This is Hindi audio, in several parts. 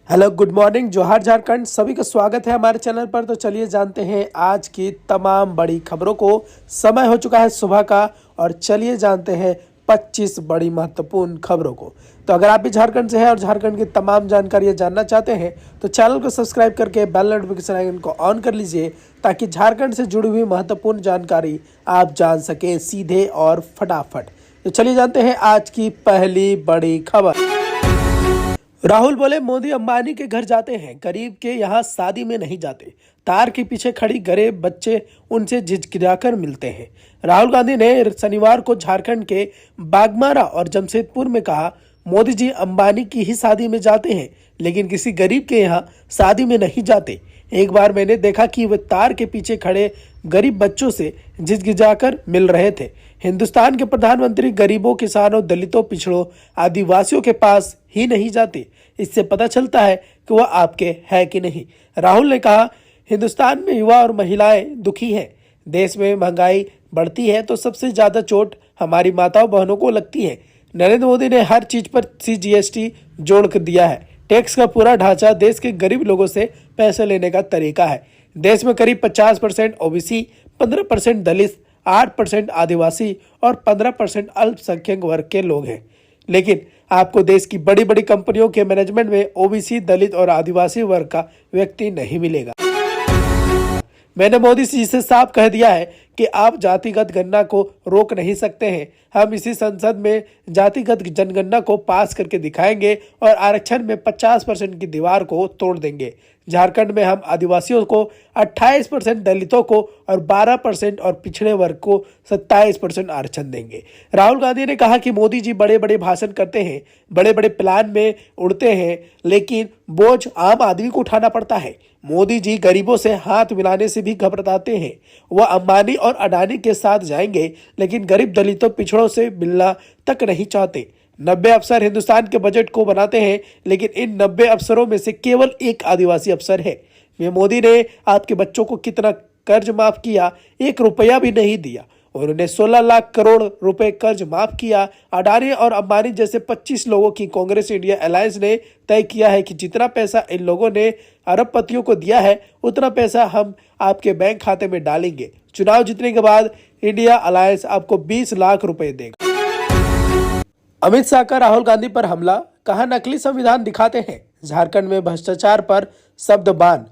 हेलो, गुड मॉर्निंग, जोहार झारखंड। सभी का स्वागत है हमारे चैनल पर। तो चलिए जानते हैं आज की तमाम बड़ी खबरों को। समय हो चुका है सुबह का और चलिए जानते हैं 25 बड़ी महत्वपूर्ण खबरों को। तो अगर आप भी झारखंड से हैं और झारखंड की तमाम जानकारियां जानना चाहते हैं तो चैनल को सब्सक्राइब करके बेल नोटिफिकेशन आइकन को ऑन कर लीजिए ताकि झारखंड से जुड़ी हुई महत्वपूर्ण जानकारी आप जान सकें सीधे और फटाफट। तो चलिए जानते हैं आज की पहली बड़ी खबर। राहुल बोले, मोदी अंबानी के घर जाते हैं, गरीब के यहाँ शादी में नहीं जाते। तार के पीछे खड़ी गरीब बच्चे उनसे झिझकियाकर मिलते हैं। राहुल गांधी ने शनिवार को झारखंड के बागमारा और जमशेदपुर में कहा, मोदी जी अंबानी की ही शादी में जाते हैं लेकिन किसी गरीब के यहाँ शादी में नहीं जाते। एक बार मैंने देखा कि वे तार के पीछे खड़े गरीब बच्चों से झिझकियाकर मिल रहे थे। हिंदुस्तान के प्रधानमंत्री गरीबों, किसानों, दलितों, पिछड़ों, आदिवासियों के पास ही नहीं जाते। इससे पता चलता है कि वह आपके है कि नहीं। राहुल ने कहा, हिंदुस्तान में युवा और महिलाएं दुखी हैं। देश में महंगाई बढ़ती है तो सबसे ज्यादा चोट हमारी माताओं बहनों को लगती है। नरेंद्र मोदी ने हर चीज पर जीएसटी जोड़ कर दिया है। टैक्स का पूरा ढांचा देश के गरीब लोगों से पैसे लेने का तरीका है। देश में करीब 50% ओबीसी, 15% दलित, 8% आदिवासी और 15% अल्पसंख्यक वर्ग के लोग हैं। लेकिन आपको देश की बड़ी बड़ी कंपनियों के मैनेजमेंट में ओबीसी, दलित और आदिवासी वर्ग का व्यक्ति नहीं मिलेगा। मैंने मोदी जी से साफ कह दिया है कि आप जातिगत गणना को रोक नहीं सकते हैं। हम इसी संसद में जातिगत जनगणना को पास करके दिखाएंगे और आरक्षण में 50% की दीवार को तोड़ देंगे। झारखंड में हम आदिवासियों को 28%, दलितों को और 12% और पिछड़े वर्ग को 27% आरक्षण देंगे। राहुल गांधी ने कहा कि मोदी जी बड़े बड़े भाषण करते हैं, बड़े बड़े प्लान में उड़ते हैं, लेकिन बोझ आम आदमी को उठाना पड़ता है। मोदी जी गरीबों से हाथ मिलाने से भी घबराते हैं। वह अंबानी और अडानी के साथ जाएंगे लेकिन गरीब, दलितों, पिछड़ों से मिलना तक नहीं चाहते। 90 अफसर हिंदुस्तान के बजट को बनाते हैं लेकिन इन 90 अफसरों में से केवल एक आदिवासी अफसर है। मोदी ने आपके बच्चों को कितना कर्ज माफ किया? 1 रुपया भी नहीं दिया। उन्होंने 16 लाख करोड़ रुपए कर्ज माफ किया। अडानी और अंबानी जैसे 25 लोगों की कांग्रेस इंडिया अलायंस ने तय किया है कि जितना पैसा इन लोगों ने अरबपतियों को दिया है उतना पैसा हम आपके बैंक खाते में डालेंगे। चुनाव जीतने के बाद इंडिया अलायंस आपको 20 लाख रुपए देगा। अमित शाह का राहुल गांधी पर हमला, कहा नकली संविधान दिखाते हैं। झारखंड में भ्रष्टाचार पर शब्द बान।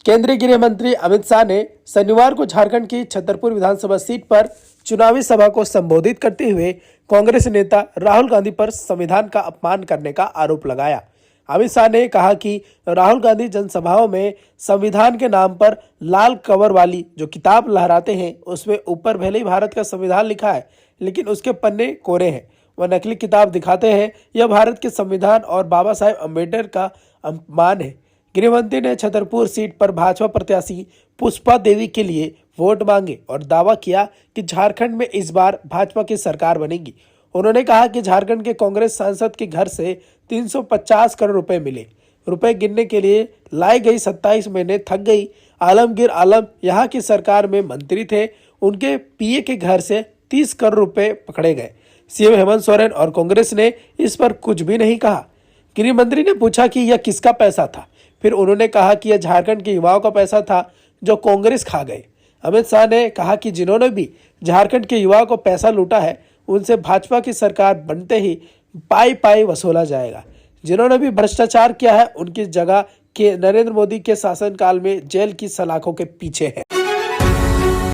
केंद्रीय गृह मंत्री अमित शाह ने शनिवार को झारखंड की छतरपुर विधानसभा सीट पर चुनावी सभा को संबोधित करते हुए कांग्रेस नेता राहुल गांधी पर संविधान का अपमान करने का आरोप लगाया। अमित शाह ने कहा कि राहुल गांधी जनसभाओं में संविधान के नाम पर लाल कवर वाली जो किताब लहराते हैं उसमें ऊपर भले ही भारत का संविधान लिखा है लेकिन उसके पन्ने कोरे हैं। वह नकली किताब दिखाते हैं। यह भारत के संविधान और बाबा साहेब अम्बेडकर का अपमान है। गृहमंत्री ने छतरपुर सीट पर भाजपा प्रत्याशी पुष्पा देवी के लिए वोट मांगे और दावा किया कि झारखंड में इस बार भाजपा की सरकार बनेगी। उन्होंने कहा कि झारखंड के कांग्रेस सांसद के घर से 350 करोड़ रुपए मिले। रुपए गिनने के लिए लाई गई 27 महीने थक गई। आलमगीर आलम यहाँ की सरकार में मंत्री थे, उनके पीए के घर से 30 करोड़ रुपए पकड़े गए। सीएम हेमंत सोरेन और कांग्रेस ने इस पर कुछ भी नहीं कहा। गृह मंत्री ने पूछा कि यह किसका पैसा था, फिर उन्होंने कहा कि यह झारखंड के युवाओं का पैसा था जो कांग्रेस खा गए। अमित शाह ने कहा कि जिन्होंने भी झारखंड के युवाओं को पैसा लूटा है उनसे भाजपा की सरकार बनते ही पाई पाई वसूला जाएगा। जिन्होंने भी भ्रष्टाचार किया है उनकी जगह के नरेंद्र मोदी के शासनकाल में जेल की सलाखों के पीछे है।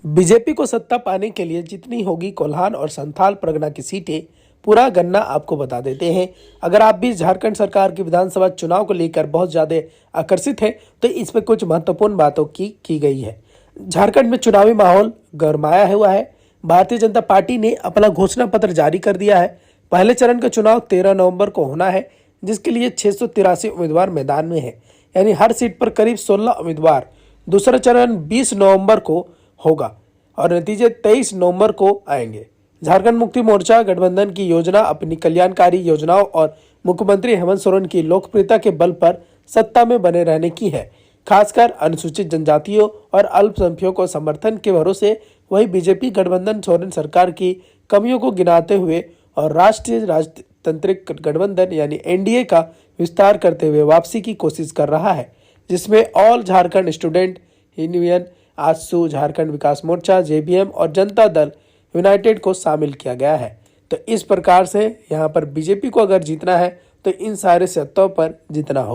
बीजेपी को सत्ता पाने के लिए जितनी होगी कोल्हान और संथाल परगना की सीटें, पूरा गन्ना आपको बता देते हैं। अगर आप भी झारखंड सरकार की विधानसभा चुनाव को लेकर बहुत ज्यादा आकर्षित हैं तो इस पर कुछ महत्वपूर्ण बातों की गई है। झारखंड में चुनावी माहौल गरमाया हुआ है। भारतीय जनता पार्टी ने अपना घोषणा पत्र जारी कर दिया है। पहले चरण का चुनाव 13 नवंबर को होना है जिसके लिए 683 उम्मीदवार मैदान में है, यानी हर सीट पर करीब 16 उम्मीदवार। दूसरा चरण 20 नवंबर को होगा और नतीजे 23 नवंबर को आएंगे। झारखंड मुक्ति मोर्चा गठबंधन की योजना अपनी कल्याणकारी योजनाओं और मुख्यमंत्री हेमंत सोरेन की लोकप्रियता के बल पर सत्ता में बने रहने की है। खासकर अनुसूचित जनजातियों और अल्पसंख्यकों को समर्थन के भरोसे वही बीजेपी गठबंधन सोरेन सरकार की कमियों को गिनाते हुए और राष्ट्रीय राजतांत्रिक गठबंधन यानी एनडीए का विस्तार करते हुए वापसी की कोशिश कर रहा है, जिसमें all Jharkhand student union, AJSU, Jharkhand Vikas Morcha, JBM और जनता दल यूनाइटेड को शामिल किया गया है। तो इस प्रकार से यहाँ पर बीजेपी को अगर जीतना है तो इन सारे सत्ताओं पर जीतना हो।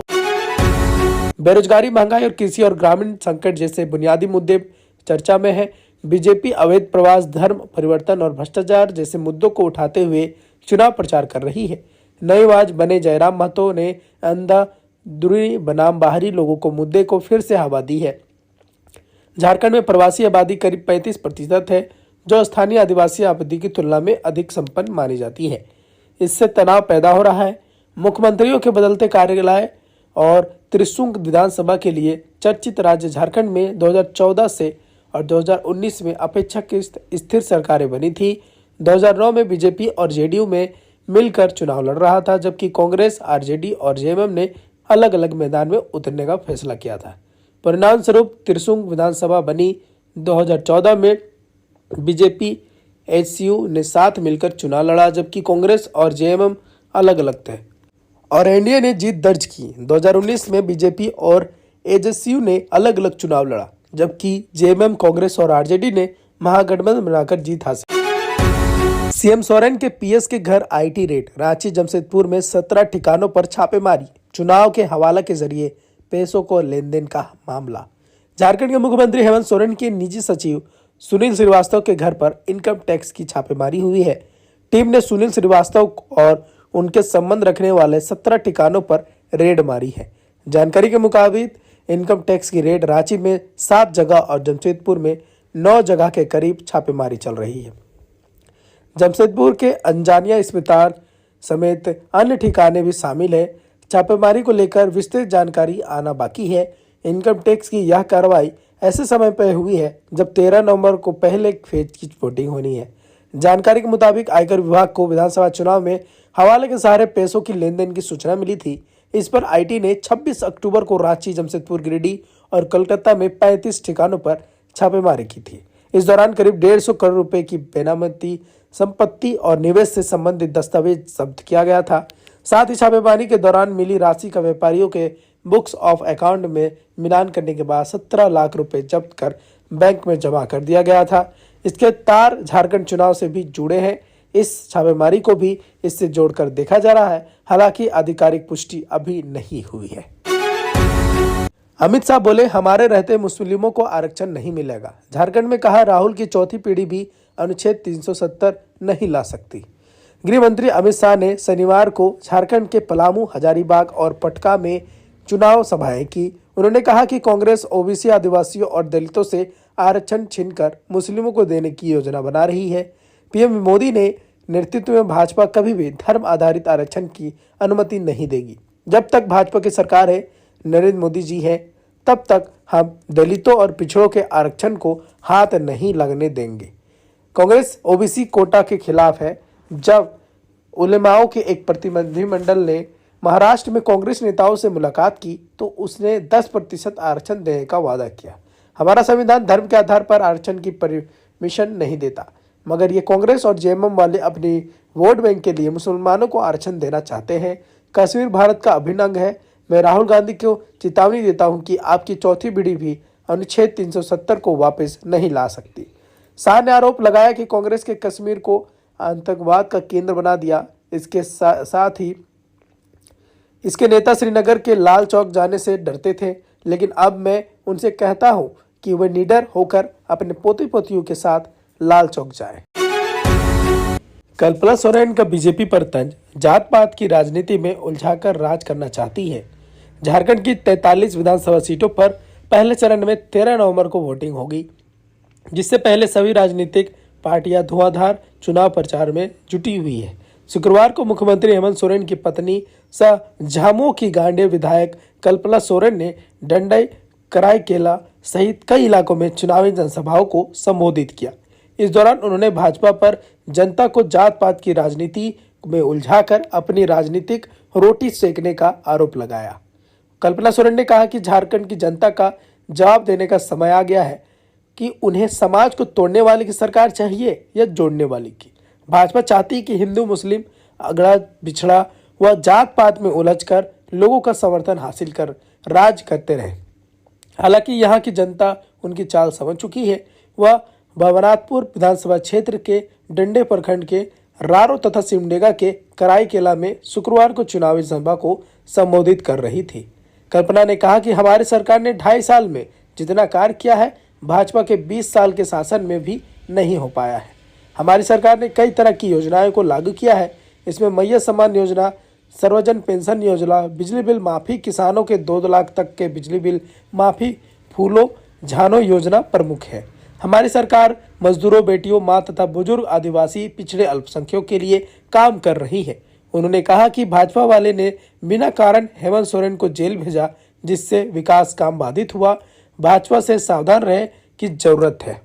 बेरोजगारी, महंगाई और कृषि और ग्रामीण संकट जैसे बुनियादी मुद्दे चर्चा में है। बीजेपी अवैध प्रवास, धर्म परिवर्तन और भ्रष्टाचार जैसे मुद्दों को उठाते हुए चुनाव प्रचार कर रही है। नए आवाज बने जयराम महतो ने अंधाधुंधी बनाम बाहरी लोगों को मुद्दे को फिर से हवा दी है। झारखंड में प्रवासी आबादी करीब 35% है, जो स्थानीय आदिवासी आबादी की तुलना में अधिक संपन्न मानी जाती है। इससे तनाव पैदा हो रहा है। मुख्यमंत्रियों के बदलते कार्यालय और त्रिशुंग विधानसभा के लिए चर्चित राज्य झारखंड में 2014 से और 2019 में अपेक्षाकृत स्थिर सरकारें बनी थी। 2009 में बीजेपी और जेडीयू में मिलकर चुनाव लड़ रहा था, जबकि कांग्रेस, आरजेडी और जेएमएम ने अलग अलग मैदान में उतरने का फैसला किया था। परिणाम स्वरूप त्रिशुंग विधानसभा बनी। 2014 में बीजेपी, एचसीयू ने साथ मिलकर चुनाव लड़ा, जबकि कांग्रेस और जेएमएम अलग अलग थे और एनडीए ने जीत दर्ज की। 2019 में बीजेपी और एचसीयू ने अलग अलग चुनाव लड़ा, जबकि जेएमएम, कांग्रेस और आरजेडी ने महागठबंधन बनाकर जीत हासिल। सीएम सोरेन के पीएस के घर आईटी रेड, रांची, जमशेदपुर में 17 ठिकानों पर छापेमारी, चुनाव के हवाला के जरिए पैसों को लेन देन का मामला। झारखंड के मुख्यमंत्री हेमंत सोरेन के निजी सचिव सुनील श्रीवास्तव के घर पर इनकम टैक्स की छापेमारी हुई है। टीम ने सुनील श्रीवास्तव और उनके संबंध रखने वाले 17 ठिकानों पर रेड मारी है। जानकारी के मुताबिक इनकम टैक्स की रेड रांची में 7 जगह और जमशेदपुर में 9 जगह के करीब छापेमारी चल रही है। जमशेदपुर के अंजानिया अस्पताल समेत अन्य ठिकाने भी शामिल है। छापेमारी को लेकर विस्तृत जानकारी आना बाकी है। इनकम टैक्स की यह कार्रवाई ऐसे समय पर हुई है जब 13 नवंबर को पहले फेज की वोटिंग होनी है। जानकारी के मुताबिक आयकर विभाग को विधानसभा चुनाव में हवाले के सहारे पैसों की लेन देन की सूचना मिली थी। इस पर आईटी ने 26 अक्टूबर को रांची, जमशेदपुर, गिरिडीह और कोलकाता में 35 ठिकानों पर छापेमारी की थी। इस दौरान करीब 150 करोड़ रुपए की बेनामती संपत्ति और निवेश से संबंधित दस्तावेज जब्त किया गया था। साथ ही छापेमारी के दौरान मिली राशि का व्यापारियों के बुक्स ऑफ अकाउंट में मिलान करने के बाद 17 लाख रुपए जब्त कर बैंक में जमा कर दिया गया था। इसके तार झारखंड चुनाव से भी जुड़े हैं। इस छापेमारी को भी इससे जोड़कर देखा जा रहा है, हालांकि आधिकारिक पुष्टि अभी नहीं हुई है। अमित शाह बोले, हमारे रहते मुस्लिमों को आरक्षण नहीं मिलेगा। झारखंड में कहा, राहुल की चौथी पीढ़ी भी अनुच्छेद 370 नहीं ला सकती। गृह मंत्री अमित शाह ने शनिवार को झारखंड के पलामू, हजारीबाग और पटका में चुनाव सभाएं की। उन्होंने कहा कि कांग्रेस ओबीसी, आदिवासियों और दलितों से आरक्षण छीनकर मुस्लिमों को देने की योजना बना रही है। पीएम मोदी ने नेतृत्व में भाजपा कभी भी धर्म आधारित आरक्षण की अनुमति नहीं देगी। जब तक भाजपा की सरकार है, नरेंद्र मोदी जी है, तब तक हम दलितों और पिछड़ों के आरक्षण को हाथ नहीं लगने देंगे। कांग्रेस ओबीसी कोटा के खिलाफ है। जब उलेमाओं के एक प्रतिनिधिमंडल ने महाराष्ट्र में कांग्रेस नेताओं से मुलाकात की तो उसने 10% आरक्षण देने का वादा किया। हमारा संविधान धर्म के आधार पर आरक्षण की परमिशन नहीं देता, मगर ये कांग्रेस और जेएमएम वाले अपनी वोट बैंक के लिए मुसलमानों को आरक्षण देना चाहते हैं। कश्मीर भारत का अभिन्न अंग है। मैं राहुल गांधी को चेतावनी देता हूं कि आपकी चौथी पीढ़ी भी अनुच्छेद 370 को वापस नहीं ला सकती। शाह ने आरोप लगाया कि कांग्रेस के कश्मीर को आतंकवाद का केंद्र बना दिया। इसके साथ ही इसके नेता श्रीनगर के लाल चौक जाने से डरते थे, लेकिन अब मैं उनसे कहता हूं कि वे निडर होकर अपने पोते पोतियों के साथ लाल चौक जाएं। कल्पना सोरेन का बीजेपी पर तंज, जात पात की राजनीति में उलझाकर राज करना चाहती है। झारखंड की 43 विधानसभा सीटों पर पहले चरण में 13 नवंबर को वोटिंग होगी, जिससे पहले सभी राजनीतिक पार्टियां धुआंधार चुनाव प्रचार में जुटी हुई है। शुक्रवार को मुख्यमंत्री हेमंत सोरेन की पत्नी सह झामुमो की गांडे विधायक कल्पना सोरेन ने डंडई, कराईकेला सहित कई इलाकों में चुनावी जनसभाओं को संबोधित किया। इस दौरान उन्होंने भाजपा पर जनता को जात पात की राजनीति में उलझाकर अपनी राजनीतिक रोटी सेकने का आरोप लगाया। कल्पना सोरेन ने कहा कि झारखंड की जनता का जवाब देने का समय आ गया है कि उन्हें समाज को तोड़ने वाली की सरकार चाहिए या जोड़ने वाली की। भाजपा चाहती है कि हिंदू मुस्लिम अगड़ा बिछड़ा व जात पात में उलझकर लोगों का समर्थन हासिल कर राज करते रहे। हालांकि यहाँ की जनता उनकी चाल समझ चुकी है। वह भवनाथपुर विधानसभा क्षेत्र के डंडे प्रखंड के रारो तथा सिमडेगा के कराईकेला में शुक्रवार को चुनावी सभा को संबोधित कर रही थी। कल्पना ने कहा कि हमारी सरकार ने 2.5 साल में जितना कार्य किया है भाजपा के 20 साल के शासन में भी नहीं हो पाया है। हमारी सरकार ने कई तरह की योजनाओं को लागू किया है। इसमें मैया सम्मान योजना, सर्वजन पेंशन योजना, बिजली बिल माफी, किसानों के 2 लाख तक के बिजली बिल माफी, फूलों झानो योजना प्रमुख है। हमारी सरकार मजदूरों, बेटियों, मां तथा बुजुर्ग, आदिवासी, पिछड़े, अल्पसंख्यकों के लिए काम कर रही है। उन्होंने कहा कि भाजपा वाले ने बिना कारण हेमंत सोरेन को जेल भेजा, जिससे विकास काम बाधित हुआ। भाजपा से सावधान रहने की जरूरत है।